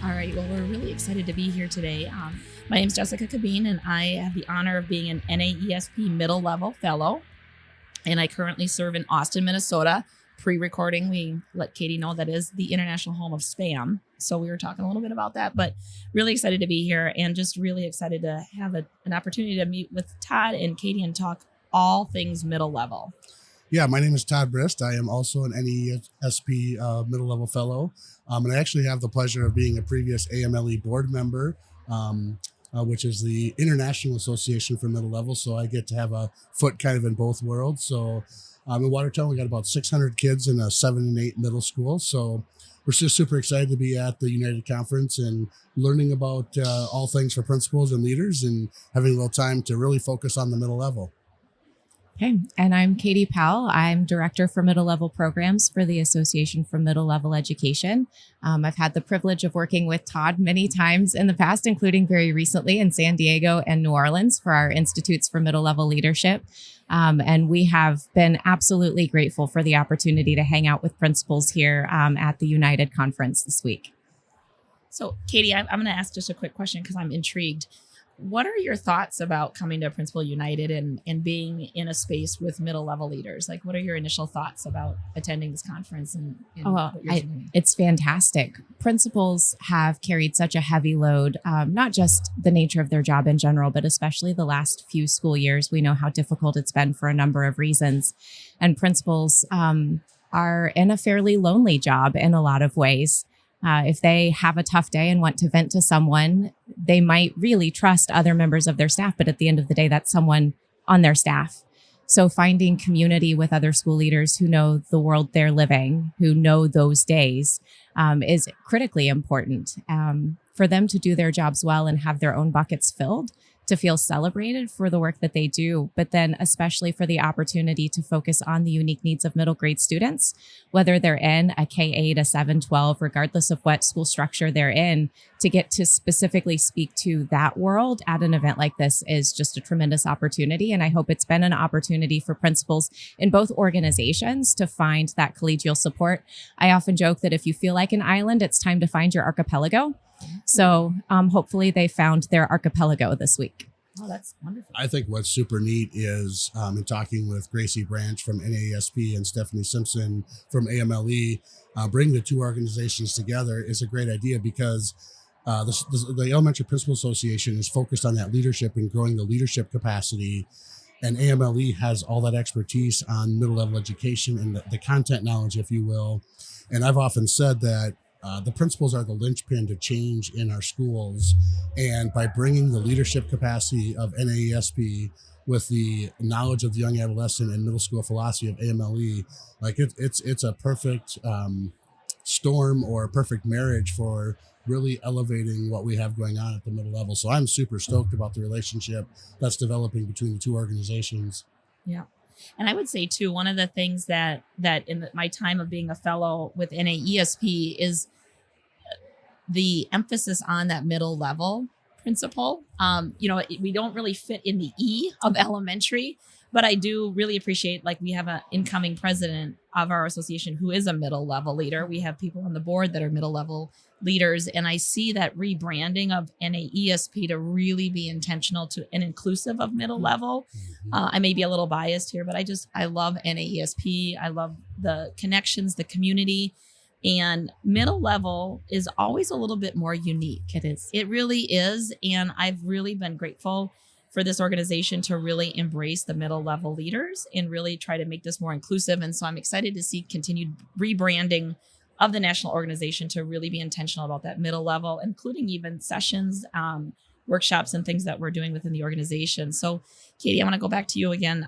All right, well, we're really excited to be here today. My name is Jessica Cabeen, and I have the honor of being an NAESP Middle Level Fellow. And I currently serve in Austin, Minnesota. Pre-recording, we let Katie know that is the international home of spam. So we were talking a little bit about that, but really excited to be here and just really excited to have an opportunity to meet with Todd and Katie and talk all things middle level. Yeah, my name is Todd Brist. I am also an NAESP Middle Level Fellow, and I actually have the pleasure of being a previous AMLE board member, which is the International Association for Middle Level. So I get to have a foot kind of in both worlds. So in Watertown, we got about 600 kids in a 7 and 8 middle school. So we're just super excited to be at the United Conference and learning about all things for principals and leaders and having a little time to really focus on the middle level. Okay, and I'm Katie Powell. I'm Director for Middle Level Programs for the Association for Middle Level Education. I've had the privilege of working with Todd many times in the past, including very recently in San Diego and New Orleans for our Institutes for Middle Level Leadership. And we have been absolutely grateful for the opportunity to hang out with principals here at the United Conference this week. So, Katie, I'm going to ask just a quick question because I'm intrigued. What are your thoughts about coming to Principal United and being in a space with middle level leaders? Like, what are your initial thoughts about attending this conference? It's fantastic. Principals have carried such a heavy load, not just the nature of their job in general, but especially the last few school years. We know how difficult it's been for a number of reasons. And principals are in a fairly lonely job in a lot of ways. If they have a tough day and want to vent to someone, they might really trust other members of their staff, but at the end of the day, that's someone on their staff. So finding community with other school leaders who know the world they're living, who know those days, is critically important for them to do their jobs well and have their own buckets filled, to feel celebrated for the work that they do, but then especially for the opportunity to focus on the unique needs of middle grade students, whether they're in a K-8, a 7-12, regardless of what school structure they're in, to get to specifically speak to that world at an event like this is just a tremendous opportunity. And I hope it's been an opportunity for principals in both organizations to find that collegial support. I often joke that if you feel like an island, it's time to find your archipelago. So hopefully they found their archipelago this week. Oh, that's wonderful. I think what's super neat is in talking with Gracie Branch from NAESP and Stephanie Simpson from AMLE, bringing the two organizations together is a great idea because the Elementary Principal Association is focused on that leadership and growing the leadership capacity. And AMLE has all that expertise on middle level education and the content knowledge, if you will. And I've often said that the principals are the linchpin to change in our schools. And by bringing the leadership capacity of NAESP with the knowledge of the young adolescent and middle school philosophy of AMLE, like it's a perfect storm or a perfect marriage for really elevating what we have going on at the middle level. So I'm super stoked about the relationship that's developing between the two organizations. Yeah. And I would say, too, one of the things that in my time of being a fellow with NAESP is the emphasis on that middle level principle. We don't really fit in the E of elementary, but I do really appreciate, like, we have an incoming president of our association who is a middle level leader. We have people on the board that are middle level leaders. And I see that rebranding of NAESP to really be intentional to and inclusive of middle level. I may be a little biased here, but I love NAESP. I love the connections, the community, and middle level is always a little bit more unique. It is. It really is. And I've really been grateful for this organization to really embrace the middle level leaders and really try to make this more inclusive. And so I'm excited to see continued rebranding of the national organization to really be intentional about that middle level, including even sessions, workshops, and things that we're doing within the organization. So, Katie, I want to go back to you again.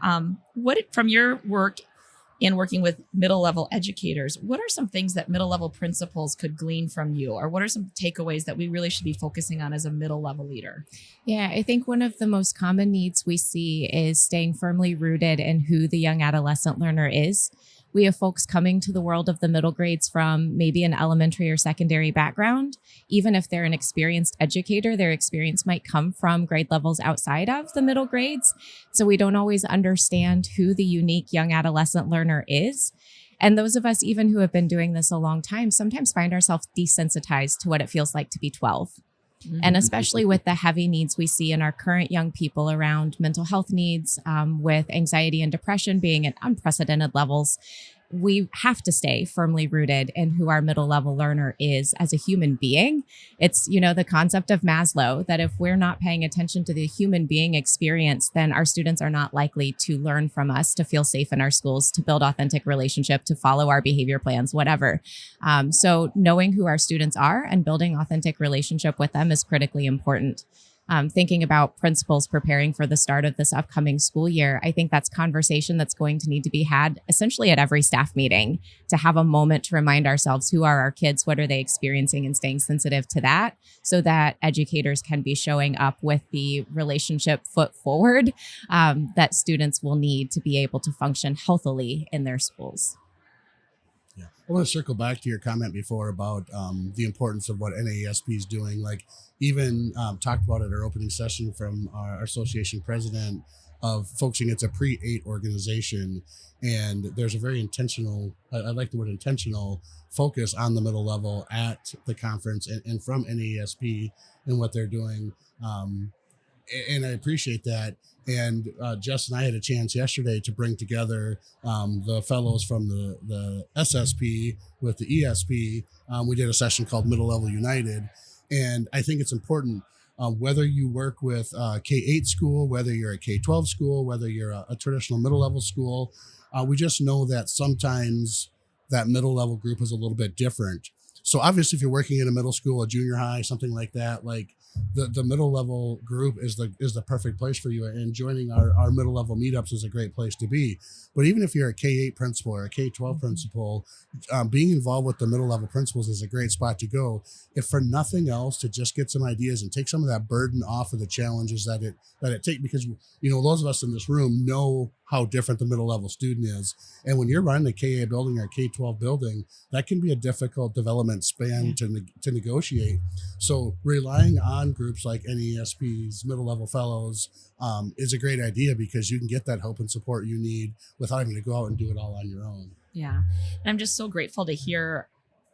From your work in working with middle level educators, what are some things that middle level principals could glean from you? Or what are some takeaways that we really should be focusing on as a middle level leader? Yeah, I think one of the most common needs we see is staying firmly rooted in who the young adolescent learner is. We have folks coming to the world of the middle grades from maybe an elementary or secondary background. Even if they're an experienced educator, their experience might come from grade levels outside of the middle grades. So we don't always understand who the unique young adolescent learner is. And those of us, even who have been doing this a long time, sometimes find ourselves desensitized to what it feels like to be 12. And especially with the heavy needs we see in our current young people around mental health needs, with anxiety and depression being at unprecedented levels, we have to stay firmly rooted in who our middle level learner is as a human being. It's, the concept of Maslow, that if we're not paying attention to the human being experience, then our students are not likely to learn from us, to feel safe in our schools, to build authentic relationship, to follow our behavior plans, whatever. So knowing who our students are and building authentic relationship with them is critically important. Thinking about principals preparing for the start of this upcoming school year, I think that's conversation that's going to need to be had essentially at every staff meeting, to have a moment to remind ourselves, who are our kids, what are they experiencing, and staying sensitive to that, so that educators can be showing up with the relationship foot forward that students will need to be able to function healthily in their schools. Yeah, I want to circle back to your comment before about the importance of what NAESP is doing. Like, even talked about at our opening session from our association president, of focusing, it's a pre-8 organization, and there's a very intentional, I like the word intentional, focus on the middle level at the conference and from NAESP and what they're doing. And I appreciate that. And Jess and I had a chance yesterday to bring together the fellows from the SSP with the ESP. We did a session called Middle Level United. And I think it's important, whether you work with K-8 school, whether you're a K-12 school, whether you're a traditional middle level school, we just know that sometimes that middle level group is a little bit different. So obviously, if you're working in a middle school, a junior high, something like that, like the middle level group is the perfect place for you. And joining our middle level meetups is a great place to be. But even if you're a K-8 principal or a K-12 principal, being involved with the middle level principals is a great spot to go. If for nothing else, to just get some ideas and take some of that burden off of the challenges that it takes, because those of us in this room know how different the middle level student is. And when you're running a K-8 building or a K-12 building, that can be a difficult development span to negotiate. So relying on groups like NAESP's middle level fellows is a great idea, because you can get that help and support you need without having to go out and do it all on your own. Yeah. And I'm just so grateful to hear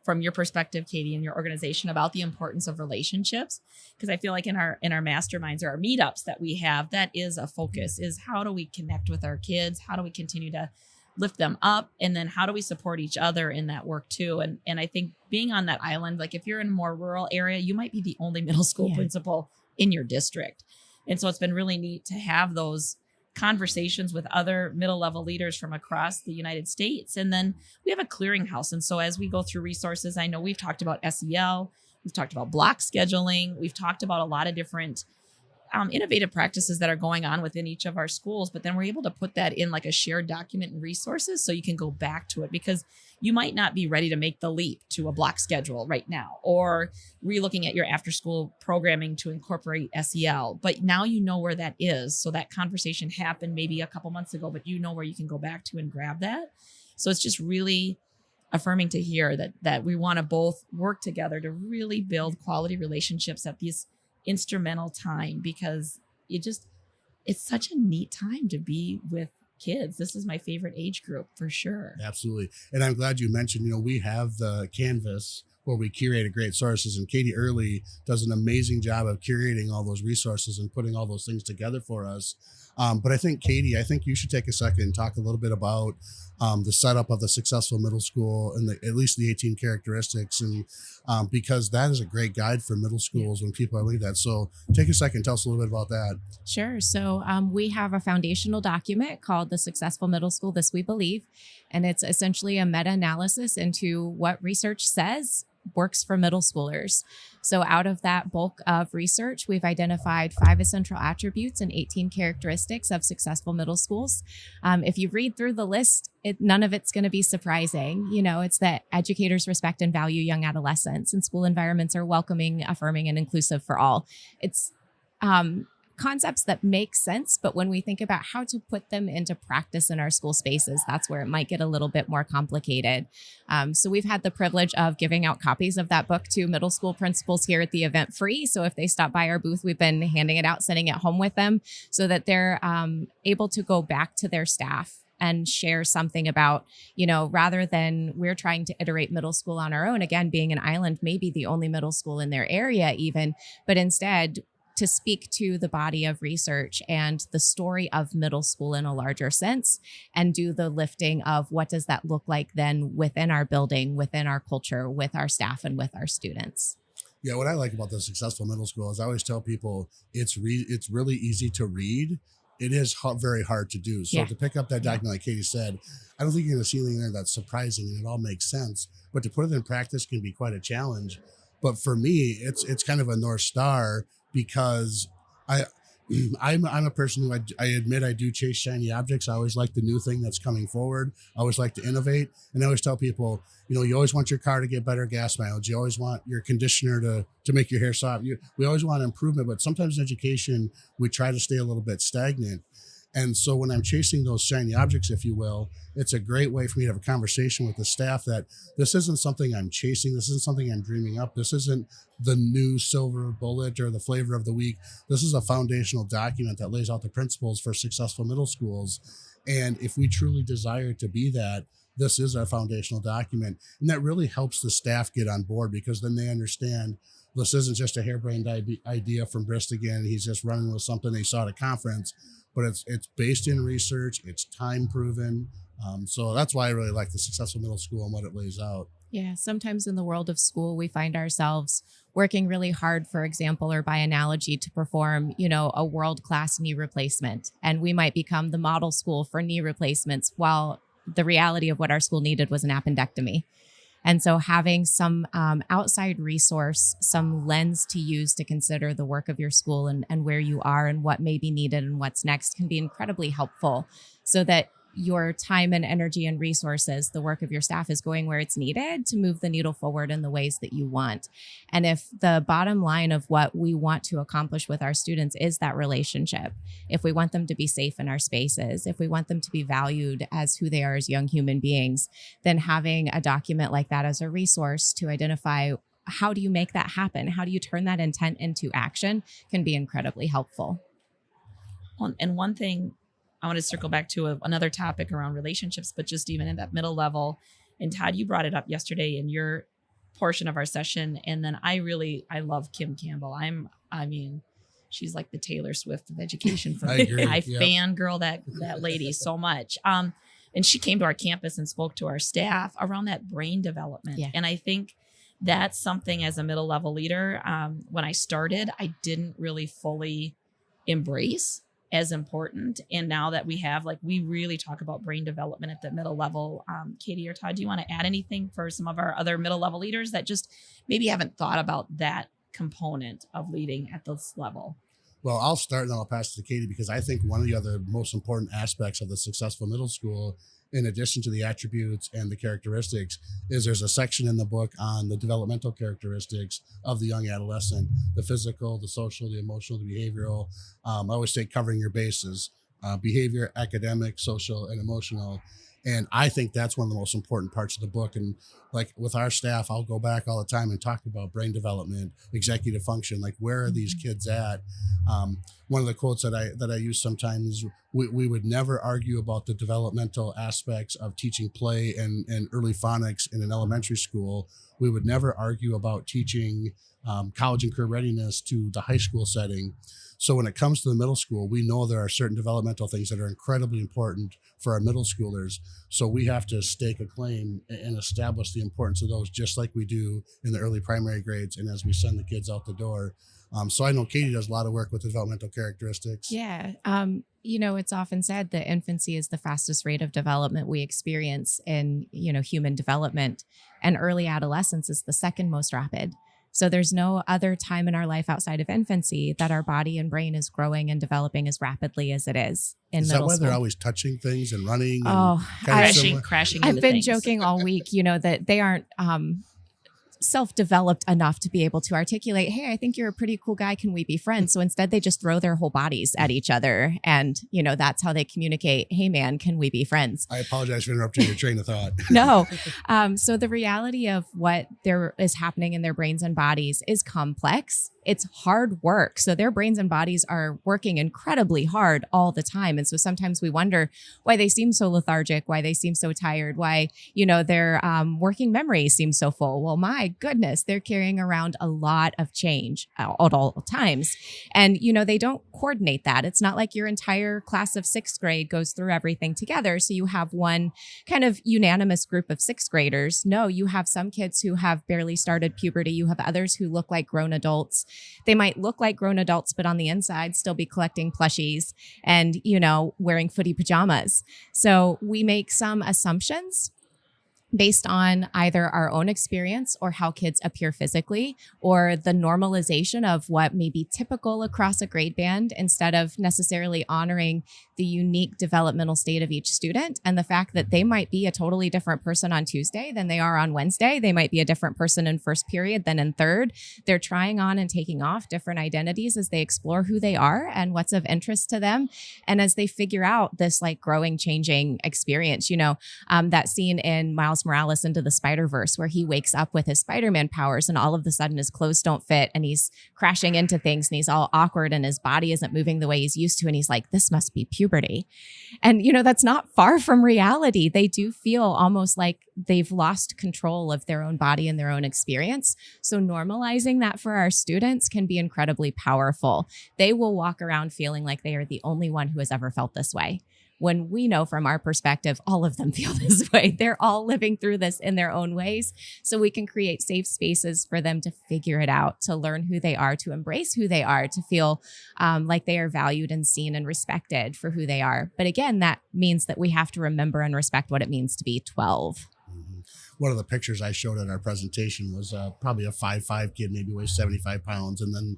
from your perspective, Katie, and your organization about the importance of relationships. Because I feel like in our masterminds or our meetups that we have, that is a focus, is how do we connect with our kids? How do we continue to lift them up? And then how do we support each other in that work too? And I think being on that island, like if you're in a more rural area, you might be the only middle school principal in your district. And so it's been really neat to have those conversations with other middle level leaders from across the United States. And then we have a clearinghouse. And so as we go through resources, I know we've talked about SEL, we've talked about block scheduling, we've talked about a lot of different innovative practices that are going on within each of our schools, but then we're able to put that in like a shared document and resources so you can go back to it, because you might not be ready to make the leap to a block schedule right now, or relooking at your after school programming to incorporate SEL, but now you know where that is. So that conversation happened maybe a couple months ago, but you know where you can go back to and grab that. So it's just really affirming to hear that we want to both work together to really build quality relationships at these instrumental time, because it's such a neat time to be with kids. This is my favorite age group for sure. Absolutely. And I'm glad you mentioned, we have the Canvas where we curate great sources, and Katie Early does an amazing job of curating all those resources and putting all those things together for us. But I think, Katie, you should take a second and talk a little bit about the setup of the successful middle school and at least the 18 characteristics, and because that is a great guide for middle schools when people are looking at that. So take a second, tell us a little bit about that. Sure. So we have a foundational document called The Successful Middle School, This We Believe, and it's essentially a meta-analysis into what research says works for middle schoolers. So out of that bulk of research, we've identified 5 essential attributes and 18 characteristics of successful middle schools. If you read through the list, none of it's going to be surprising. It's that educators respect and value young adolescents, and school environments are welcoming, affirming, and inclusive for all. It's concepts that make sense, but when we think about how to put them into practice in our school spaces, that's where it might get a little bit more complicated. So we've had the privilege of giving out copies of that book to middle school principals here at the event free. So if they stop by our booth, we've been handing it out, sending it home with them so that they're able to go back to their staff and share something about, rather than we're trying to iterate middle school on our own, again, being an island, maybe the only middle school in their area even, but instead to speak to the body of research and the story of middle school in a larger sense, and do the lifting of what does that look like then within our building, within our culture, with our staff and with our students. Yeah, what I like about the successful middle school is I always tell people it's really easy to read. It is very hard to do. So to pick up that document, like Katie said, I don't think you're going to see anything there that's surprising, and it all makes sense. But to put it in practice can be quite a challenge. But for me, it's kind of a North Star, because I'm a person who I admit I do chase shiny objects. I always like the new thing that's coming forward. I always like to innovate. And I always tell people, you always want your car to get better gas mileage. You always want your conditioner to make your hair soft. We always want improvement, but sometimes in education, we try to stay a little bit stagnant. And so when I'm chasing those shiny objects, if you will, it's a great way for me to have a conversation with the staff that this isn't something I'm chasing. This isn't something I'm dreaming up. This isn't the new silver bullet or the flavor of the week. This is a foundational document that lays out the principles for successful middle schools. And if we truly desire to be that, this is our foundational document. And that really helps the staff get on board, because then they understand this isn't just a harebrained idea from Bristigan. He's just running with something they saw at a conference, but it's based in research. It's time proven. So that's why I really like the successful middle school and what it lays out. Yeah, sometimes in the world of school, we find ourselves working really hard, for example, or by analogy, to perform, a world-class knee replacement. And we might become the model school for knee replacements, while the reality of what our school needed was an appendectomy. And so having some outside resource, some lens to use to consider the work of your school and where you are and what may be needed and what's next can be incredibly helpful, so that your time and energy and resources, the work of your staff, is going where it's needed to move the needle forward in the ways that you want. And if the bottom line of what we want to accomplish with our students is that relationship, if we want them to be safe in our spaces, if we want them to be valued as who they are as young human beings, then having a document like that as a resource to identify how do you make that happen, how do you turn that intent into action, can be incredibly helpful. And one thing I want to circle back to another topic around relationships, but just even in that middle level. And Todd, you brought it up yesterday in your portion of our session. And then I love Kim Campbell. I mean, she's like the Taylor Swift of education for me. I fangirl that lady so much. And she came to our campus and spoke to our staff around that brain development. Yeah. And I think that's something as a middle level leader, when I started, I didn't really fully embrace as important. And now that we have, we really talk about brain development at the middle level. Katie or Todd, do you want to add anything for some of our other middle level leaders that just maybe haven't thought about that component of leading at this level? Well, I'll start and then I'll pass it to Katie, because I think one of the other most important aspects of the successful middle school, in addition to the attributes and the characteristics, is there's a section in the book on the developmental characteristics of the young adolescent: the physical, the social, the emotional, the behavioral. I always say covering your bases: behavior, academic, social, and emotional. And I think that's one of the most important parts of the book. And with our staff, I'll go back all the time and talk about brain development, executive function, where are these kids at? One of the quotes that I use sometimes is, we would never argue about the developmental aspects of teaching play and early phonics in an elementary school. We would never argue about teaching college and career readiness to the high school setting. So when it comes to the middle school, we know there are certain developmental things that are incredibly important for our middle schoolers. So we have to stake a claim and establish the importance of those, just like we do in the early primary grades and as we send the kids out the door. So I know Katie does a lot of work with developmental characteristics. Yeah. It's often said that infancy is the fastest rate of development we experience in, human development, and early adolescence is the second most rapid. So there's no other time in our life outside of infancy that our body and brain is growing and developing as rapidly as it is in middle school. Is that why they're always touching things and running? Crashing. I've been joking all week, that they aren't self-developed enough to be able to articulate, hey, I think you're a pretty cool guy. Can we be friends? So instead they just throw their whole bodies at each other. And, that's how they communicate. Hey man, can we be friends? I apologize for interrupting your train of thought. No. So the reality of what there is happening in their brains and bodies is complex. it's hard work. So their brains and bodies are working incredibly hard all the time. And so sometimes we wonder why they seem so lethargic, why they seem so tired, why, their working memory seems so full. Well, my goodness, they're carrying around a lot of change at all times. And, they don't coordinate that. It's not like your entire class of sixth grade goes through everything together. So you have one kind of unanimous group of sixth graders. No, you have some kids who have barely started puberty. You have others who look like grown adults. They might look like grown adults, but on the inside still be collecting plushies and, wearing footy pajamas. So we make some assumptions based on either our own experience or how kids appear physically, or the normalization of what may be typical across a grade band, instead of necessarily honoring the unique developmental state of each student and the fact that they might be a totally different person on Tuesday than they are on Wednesday. They might be a different person in first period than in third. They're trying on and taking off different identities as they explore who they are and what's of interest to them. And as they figure out this like growing, changing experience, that scene in Miles Morales Into the Spider-Verse where he wakes up with his Spider-Man powers and all of a sudden his clothes don't fit and he's crashing into things and he's all awkward and his body isn't moving the way he's used to. And he's like, this must be puberty. And, that's not far from reality. They do feel almost like they've lost control of their own body and their own experience. So normalizing that for our students can be incredibly powerful. They will walk around feeling like they are the only one who has ever felt this way, when we know from our perspective, all of them feel this way. They're all living through this in their own ways. So we can create safe spaces for them to figure it out, to learn who they are, to embrace who they are, to feel like they are valued and seen and respected for who they are. But again, that means that we have to remember and respect what it means to be 12. Mm-hmm. One of the pictures I showed at our presentation was probably a 5'5" kid, maybe weighs 75 pounds. And then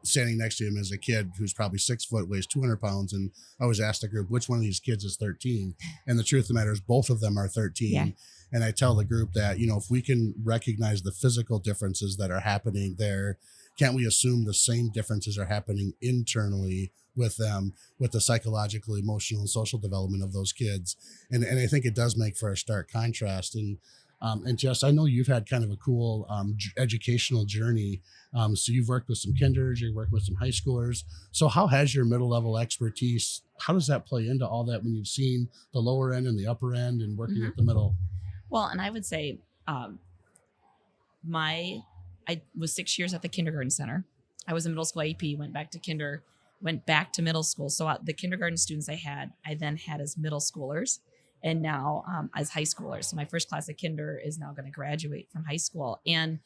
standing next to him is a kid who's probably 6 foot, weighs 200 pounds. And I always ask the group, which one of these kids is 13? And the truth of the matter is both of them are 13. Yeah. And I tell the group that, if we can recognize the physical differences that are happening there, can't we assume the same differences are happening internally with them, with the psychological, emotional, and social development of those kids? And I think it does make for a stark contrast. And Jess, I know you've had kind of a cool educational journey. So you've worked with some kinders, you've worked with some high schoolers. So how has your middle level expertise, how does that play into all that when you've seen the lower end and the upper end and working with the middle? Well, and I would say I was 6 years at the kindergarten center. I was a middle school IEP, went back to middle school. So the kindergarten students I then had as middle schoolers. And now as high schoolers. So my first class of kinder is now going to graduate from high school. And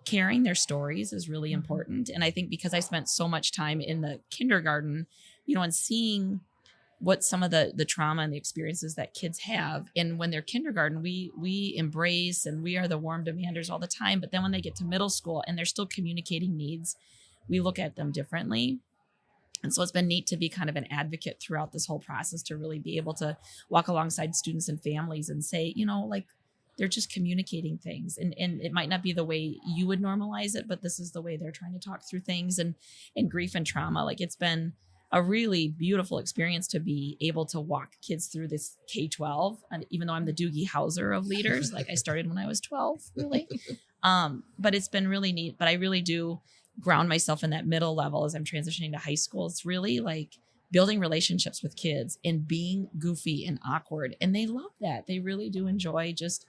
carrying their stories is really important. And I think because I spent so much time in the kindergarten, and seeing what some of the trauma and the experiences that kids have. And when they're kindergarten, we embrace and we are the warm demanders all the time. But then when they get to middle school and they're still communicating needs, we look at them differently. And so it's been neat to be kind of an advocate throughout this whole process, to really be able to walk alongside students and families and say, they're just communicating things. And it might not be the way you would normalize it, but this is the way they're trying to talk through things and grief and trauma. Like, it's been a really beautiful experience to be able to walk kids through this K-12. And even though I'm the Doogie Howser of leaders, like I started when I was 12, really. But it's been really neat. But I really do ground myself in that middle level as I'm transitioning to high school. It's really like building relationships with kids and being goofy and awkward. And they love that. They really do enjoy just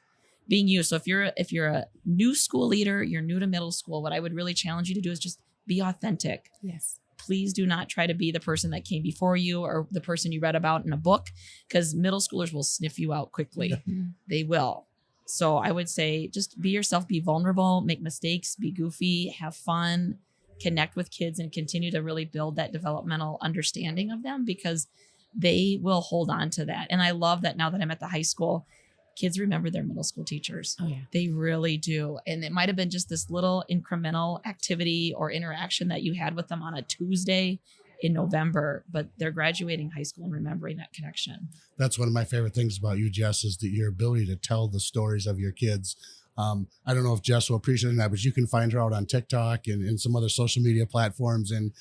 being you. So if you're a new school leader, you're new to middle school, what I would really challenge you to do is just be authentic. Yes. Please do not try to be the person that came before you or the person you read about in a book, because middle schoolers will sniff you out quickly. Mm-hmm. They will. So I would say just be yourself, be vulnerable, make mistakes, be goofy, have fun, connect with kids, and continue to really build that developmental understanding of them, because they will hold on to that. And I love that now that I'm at the high school, kids remember their middle school teachers. Oh, yeah. They really do. And it might have been just this little incremental activity or interaction that you had with them on a Tuesday in November, but they're graduating high school and remembering that connection. That's one of my favorite things about you, Jess, is that your ability to tell the stories of your kids. I don't know if Jess will appreciate that, but you can find her out on TikTok and some other social media platforms. And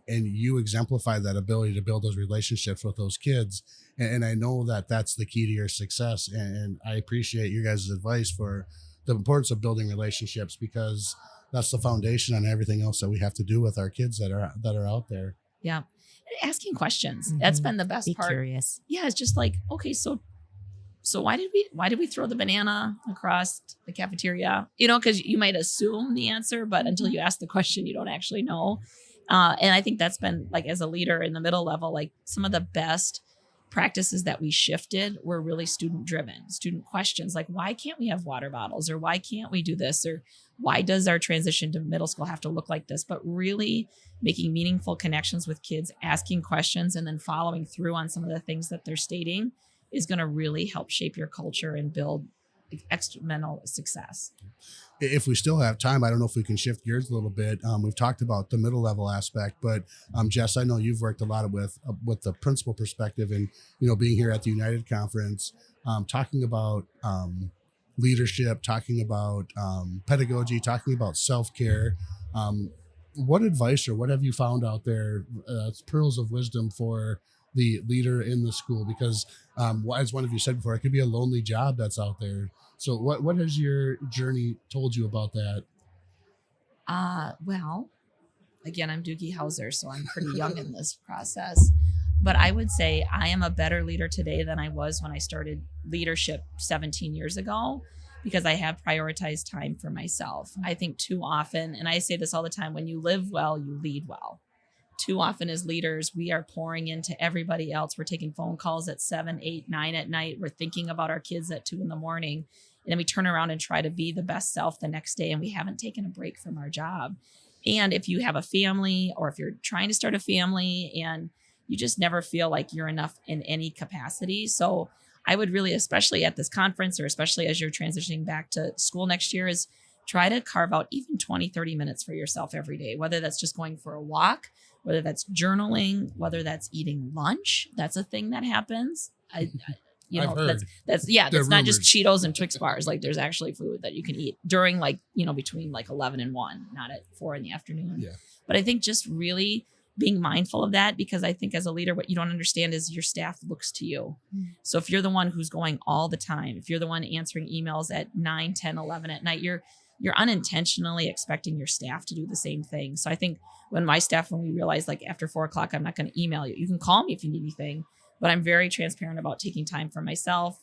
you exemplify that ability to build those relationships with those kids. And I know that that's the key to your success. And I appreciate your guys' advice for the importance of building relationships, because that's the foundation on everything else that we have to do with our kids that are out there. Yeah. Asking questions. That's been the best part. Curious. Yeah. It's just like, okay, so why did we throw the banana across the cafeteria? Because you might assume the answer, but until you ask the question, you don't actually know. And I think that's been, like, as a leader in the middle level, like, some of the best practices that we shifted were really student driven, student questions, like, why can't we have water bottles, or why can't we do this, or why does our transition to middle school have to look like this? But really making meaningful connections with kids, asking questions, and then following through on some of the things that they're stating is going to really help shape your culture and build exponential success. If we still have time, I don't know if we can shift gears a little bit. We've talked about the middle level aspect, but Jess, I know you've worked a lot with the principal perspective, and being here at the United Conference, talking about leadership, talking about pedagogy, talking about self-care. What advice or what have you found out there, pearls of wisdom for the leader in the school? Because as one of you said before, it could be a lonely job that's out there. So what has your journey told you about that? Well, again, I'm Doogie Hauser, so I'm pretty young in this process. But I would say I am a better leader today than I was when I started leadership 17 years ago, because I have prioritized time for myself. I think too often, and I say this all the time, when you live well, you lead well. Too often as leaders, we are pouring into everybody else. We're taking phone calls at 7, 8, 9 at night. We're thinking about our kids at 2 a.m. And then we turn around and try to be the best self the next day. And we haven't taken a break from our job. And if you have a family, or if you're trying to start a family, and you just never feel like you're enough in any capacity. So I would really, especially at this conference, or especially as you're transitioning back to school next year, is try to carve out even 20, 30 minutes for yourself every day, whether that's just going for a walk, whether that's journaling, whether that's eating lunch. That's a thing that happens. I've heard. That's not just Cheetos and Twix bars. Like, there's actually food that you can eat during, like, between like 11 and 1, not at 4 p.m. Yeah. But I think just really being mindful of that, because I think as a leader, what you don't understand is your staff looks to you. So if you're the one who's going all the time, if you're the one answering emails at 9, 10, 11 at night, you're unintentionally expecting your staff to do the same thing. So I think when we realize, like, after 4 o'clock, I'm not going to email you. You can call me if you need anything, but I'm very transparent about taking time for myself.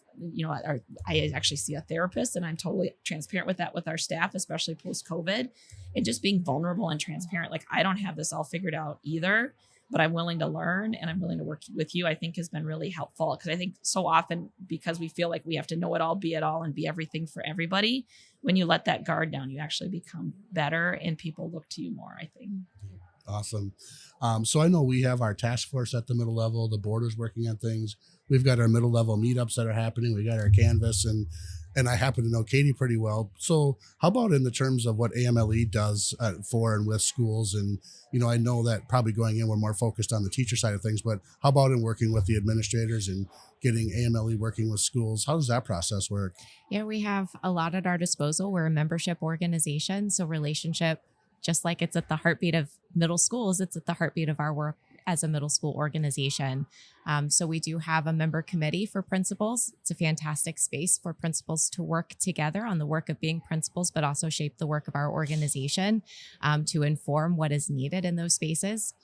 I actually see a therapist, and I'm totally transparent with that with our staff, especially post-COVID, and just being vulnerable and transparent. Like, I don't have this all figured out either, but I'm willing to learn and I'm willing to work with you, I think has been really helpful. Because I think so often, because we feel like we have to know it all, be it all, and be everything for everybody, when you let that guard down, you actually become better and people look to you more, I think. Awesome. So I know we have our task force at the middle level. The board is working on things. We've got our middle level meetups that are happening. We got our canvas, and I happen to know Katie pretty well. So how about in the terms of what AMLE does for and with schools? And, I know that probably going in, we're more focused on the teacher side of things, but how about in working with the administrators and getting AMLE working with schools? How does that process work? Yeah, we have a lot at our disposal. We're a membership organization. So relationship, just like it's at the heartbeat of middle schools, it's at the heartbeat of our work as a middle school organization. So we do have a member committee for principals. It's a fantastic space for principals to work together on the work of being principals, but also shape the work of our organization to inform what is needed in those spaces.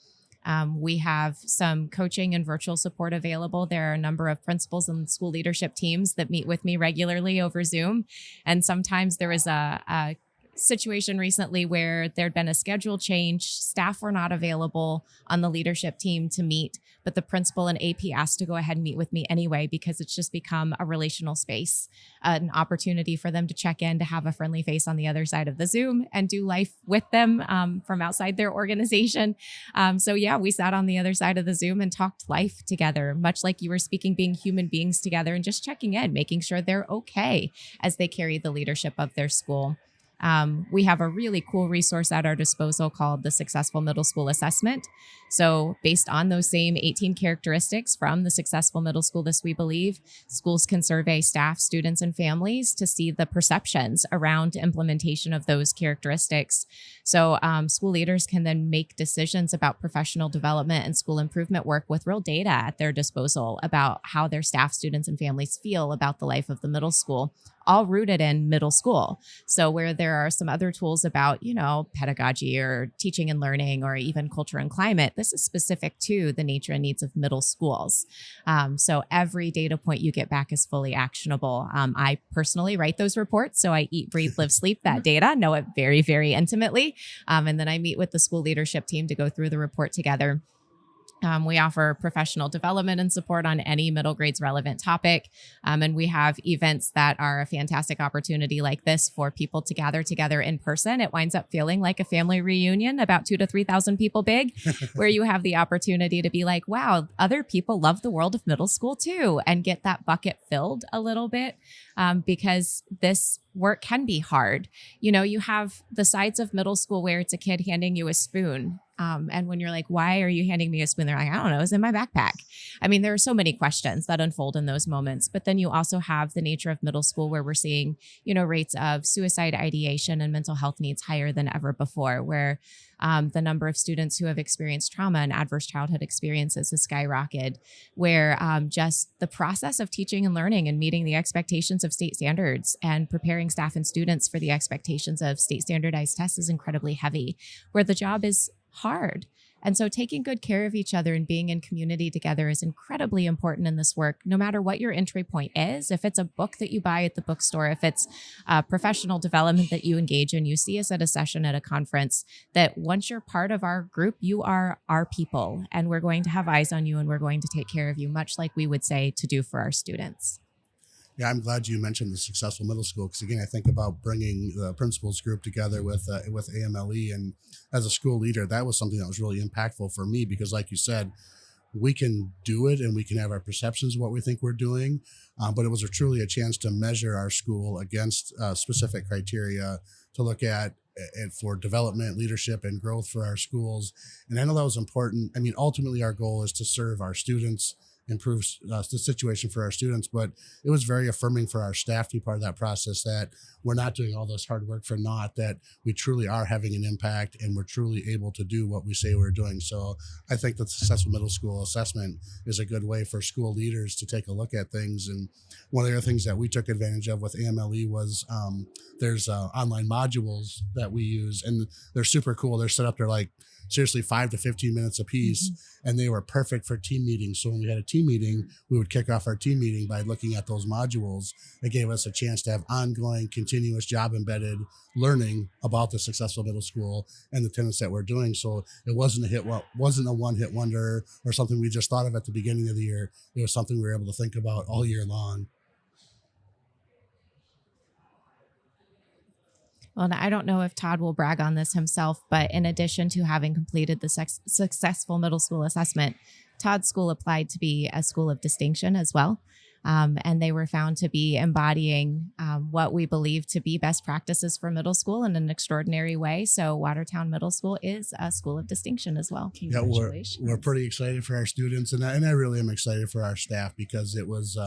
We have some coaching and virtual support available. There are a number of principals and school leadership teams that meet with me regularly over Zoom. And sometimes there is a situation recently where there'd been a schedule change. Staff were not available on the leadership team to meet, but the principal and AP asked to go ahead and meet with me anyway, because it's just become a relational space, an opportunity for them to check in, to have a friendly face on the other side of the Zoom and do life with them from outside their organization. So yeah, we sat on the other side of the Zoom and talked life together, much like you were speaking, being human beings together and just checking in, making sure they're okay as they carry the leadership of their school. We have a really cool resource at our disposal called the Successful Middle School Assessment. So based on those same 18 characteristics from the Successful Middle School This We Believe, schools can survey staff, students, and families to see the perceptions around implementation of those characteristics. So school leaders can then make decisions about professional development and school improvement work with real data at their disposal about how their staff, students, and families feel about the life of the middle school, all rooted in middle school. So where there are some other tools about, pedagogy or teaching and learning or even culture and climate, this is specific to the nature and needs of middle schools. So every data point you get back is fully actionable. I personally write those reports. So I eat, breathe, live, sleep that data, know it very, very intimately. And then I meet with the school leadership team to go through the report together. We offer professional development and support on any middle grades relevant topic. And we have events that are a fantastic opportunity like this for people to gather together in person. It winds up feeling like a family reunion, about 2,000 to 3,000 people big, where you have the opportunity to be like, wow, other people love the world of middle school too, and get that bucket filled a little bit, because this work can be hard. You have the sides of middle school where it's a kid handing you a spoon. And when you're like, why are you handing me a spoon? They're like, I don't know, it's in my backpack. I mean, there are so many questions that unfold in those moments. But then you also have the nature of middle school where we're seeing, rates of suicide ideation and mental health needs higher than ever before, where the number of students who have experienced trauma and adverse childhood experiences has skyrocketed, where just the process of teaching and learning and meeting the expectations of state standards and preparing staff and students for the expectations of state standardized tests is incredibly heavy, where the job is hard. And so taking good care of each other and being in community together is incredibly important in this work, no matter what your entry point is. If it's a book that you buy at the bookstore, if it's professional development that you engage in, you see us at a session at a conference, that once you're part of our group, you are our people, and we're going to have eyes on you and we're going to take care of you, much like we would say to do for our students. Yeah, I'm glad you mentioned the successful middle school, because again, I think about bringing the principals group together with AMLE, and as a school leader, that was something that was really impactful for me, because like you said, we can do it and we can have our perceptions of what we think we're doing, but it was truly a chance to measure our school against specific criteria to look at and for development, leadership, and growth for our schools. And I know that was important. I mean, ultimately, our goal is to serve our students, improve the situation for our students, but it was very affirming for our staff to be part of that process, that we're not doing all this hard work for naught, that we truly are having an impact and we're truly able to do what we say we're doing. So I think the successful middle school assessment is a good way for school leaders to take a look at things. And one of the other things that we took advantage of with AMLE was there's online modules that we use, and they're super cool. They're set up, they're like seriously 5 to 15 minutes a piece, and they were perfect for team meetings. So when we had a team meeting, we would kick off our team meeting by looking at those modules. It gave us a chance to have ongoing, continuous job embedded learning about the successful middle school and the tenets that we're doing. So it wasn't a one-hit wonder or something we just thought of at the beginning of the year. It was something we were able to think about all year long. Well, I don't know if Todd will brag on this himself, but in addition to having completed the successful middle school assessment, Todd's school applied to be a school of distinction as well. And they were found to be embodying what we believe to be best practices for middle school in an extraordinary way. So Watertown Middle School is a school of distinction as well. Congratulations. Yeah, we're pretty excited for our students, and I really am excited for our staff, because it was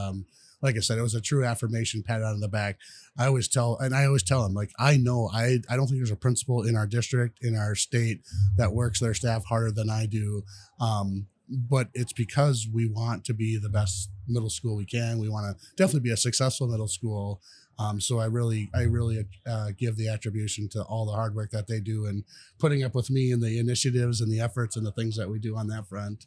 like I said, it was a true affirmation, pat on the back. I always tell them, like, I know I don't think there's a principal in our district, in our state, that works their staff harder than I do. But it's because we want to be the best middle school we can. We want to definitely be a successful middle school. So I really give the attribution to all the hard work that they do and putting up with me and the initiatives and the efforts and the things that we do on that front.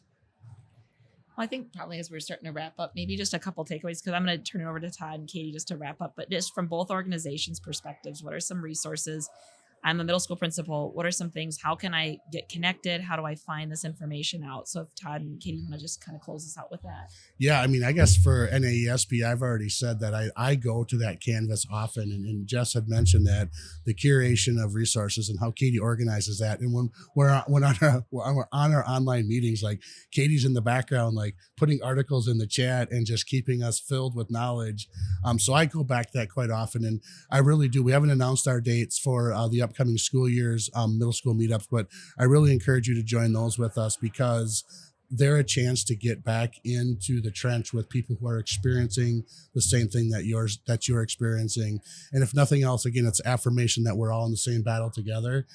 Well, I think probably as we're starting to wrap up, maybe just a couple takeaways, because I'm going to turn it over to Todd and Katie just to wrap up. But just from both organizations' perspectives, what are some resources? I'm a middle school principal. What are some things? How can I get connected? How do I find this information out? So if Todd and Katie want to just kind of close us out with that. Yeah, I mean, I guess for NAESP, I've already said that I go to that canvas often, and Jess had mentioned that the curation of resources and how Katie organizes that. And when we're on our online meetings, like Katie's in the background, like putting articles in the chat and just keeping us filled with knowledge. So I go back to that quite often, and I really do. We haven't announced our dates for the upcoming school year's middle school meetups, but I really encourage you to join those with us, because they're a chance to get back into the trench with people who are experiencing the same thing that you're experiencing. And if nothing else, again, it's affirmation that we're all in the same battle together.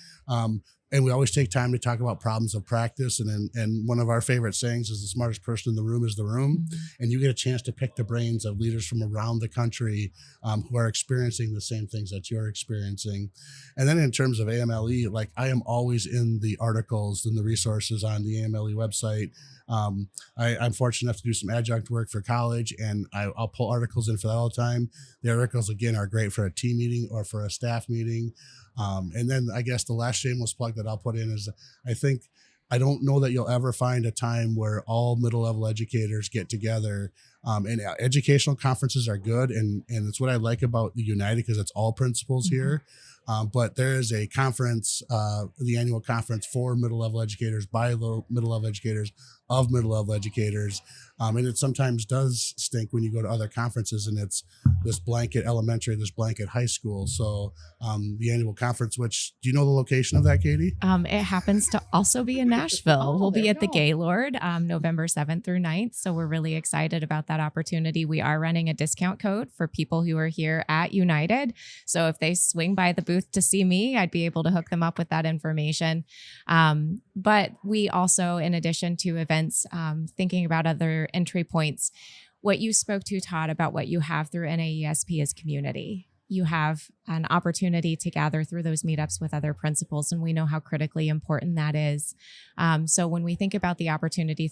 And we always take time to talk about problems of practice. And one of our favorite sayings is the smartest person in the room is the room. And you get a chance to pick the brains of leaders from around the country who are experiencing the same things that you're experiencing. And then in terms of AMLE, like I am always in the articles and the resources on the AMLE website. I'm fortunate enough to do some adjunct work for college, and I'll pull articles in for that all the time. The articles, again, are great for a team meeting or for a staff meeting. And then I guess the last shameless plug that I'll put in is I don't know that you'll ever find a time where all middle level educators get together. And educational conferences are good. And it's what I like about the United, because it's all principals here. But there is a conference, the annual conference for middle level educators by middle level educators of middle level educators. And it sometimes does stink when you go to other conferences and it's this blanket elementary, this blanket high school. So the annual conference, which, do you know the location of that, Katie? It happens to also be in Nashville. We'll be at the Gaylord November 7th through 9th. So we're really excited about that opportunity. We are running a discount code for people who are here at United. So if they swing by the booth to see me, I'd be able to hook them up with that information. But we also, in addition to events, thinking about other entry points, what you spoke to, Todd, about what you have through NAESP is community. You have an opportunity to gather through those meetups with other principals, and we know how critically important that is. So when we think about the opportunity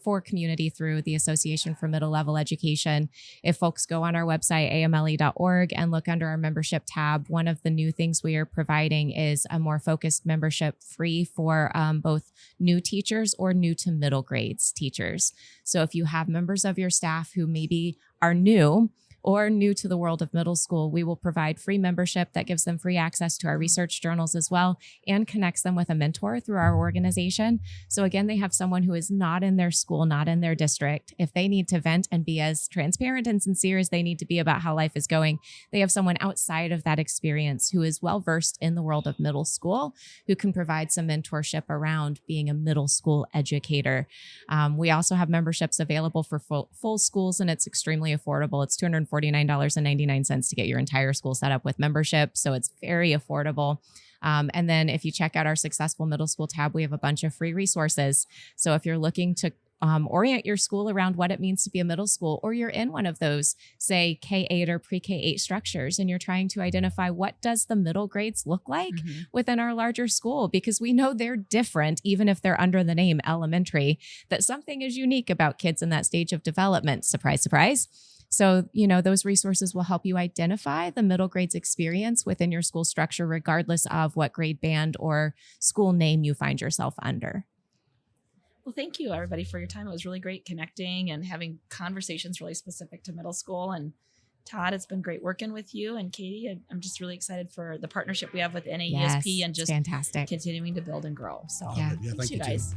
for community through the Association for Middle Level Education, if folks go on our website, amle.org, and look under our membership tab, one of the new things we are providing is a more focused membership free for both new teachers or new to middle grades teachers. So if you have members of your staff who maybe are new or new to the world of middle school, we will provide free membership that gives them free access to our research journals as well, and connects them with a mentor through our organization. So again, they have someone who is not in their school, not in their district. If they need to vent and be as transparent and sincere as they need to be about how life is going, they have someone outside of that experience who is well-versed in the world of middle school, who can provide some mentorship around being a middle school educator. We also have memberships available for full schools, and it's extremely affordable. It's $249.99 to get your entire school set up with membership. So it's very affordable. And then if you check out our Successful Middle School tab, we have a bunch of free resources. So if you're looking to orient your school around what it means to be a middle school, or you're in one of those, say, K-8 or pre-K-8 structures, and you're trying to identify what does the middle grades look like within our larger school, because we know they're different, even if they're under the name elementary, that something is unique about kids in that stage of development. Surprise, surprise. So, those resources will help you identify the middle grades experience within your school structure, regardless of what grade band or school name you find yourself under. Well, thank you, everybody, for your time. It was really great connecting and having conversations really specific to middle school. And Todd, it's been great working with you. And Katie, I'm just really excited for the partnership we have with NAESP and just fantastic, continuing to build and grow. So thank you, guys.